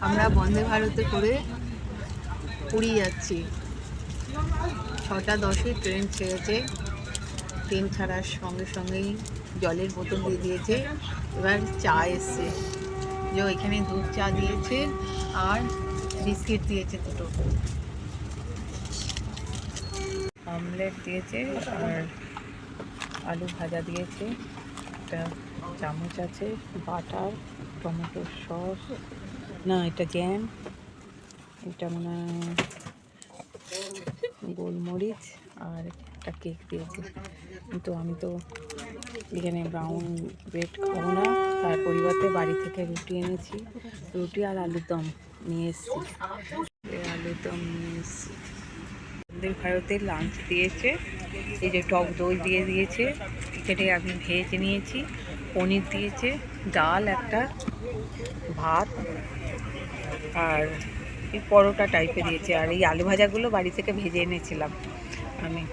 আমরা বন্দে ভারতে করে পুরী যাচ্ছি। 6:10 ট্রেন ছেড়েছে। ট্রেন ছাড়ার সঙ্গে সঙ্গেই জলের বোতল দিয়ে দিয়েছে। এবার চা এসছে, যে ওইখানে দুধ চা দিয়েছে আর বিস্কিট দিয়েছে দুটো, অমলেট দিয়েছে আর আলু ভাজা দিয়েছে। একটা চামচ আছে, বাটার, টমেটো সস, না এটা জ্যাম, এটা মনে হয় গোলমরিচ, আর একটা কেক দিয়েছে। কিন্তু আমি তো এখানে ব্রাউন ব্রেড খাবো না, তার পরিবর্তে বাড়ি থেকে রুটি এনেছি। রুটি আর আলুর দম নিয়ে এসেছি। আলুর দম নিয়ে এসেছি। বন্দে ভারতের লাঞ্চ দিয়েছে, এই যে টক দই দিয়ে দিয়েছে, এখানে আমি ভেজ নিয়েছি, পনির দিয়েছে, ডাল একটা, ভাত আর এই পরোটা টাইপের দিয়েছে। আর এই আলু ভাজাগুলো বাড়ি থেকে ভেজে এনেছিলাম আমি।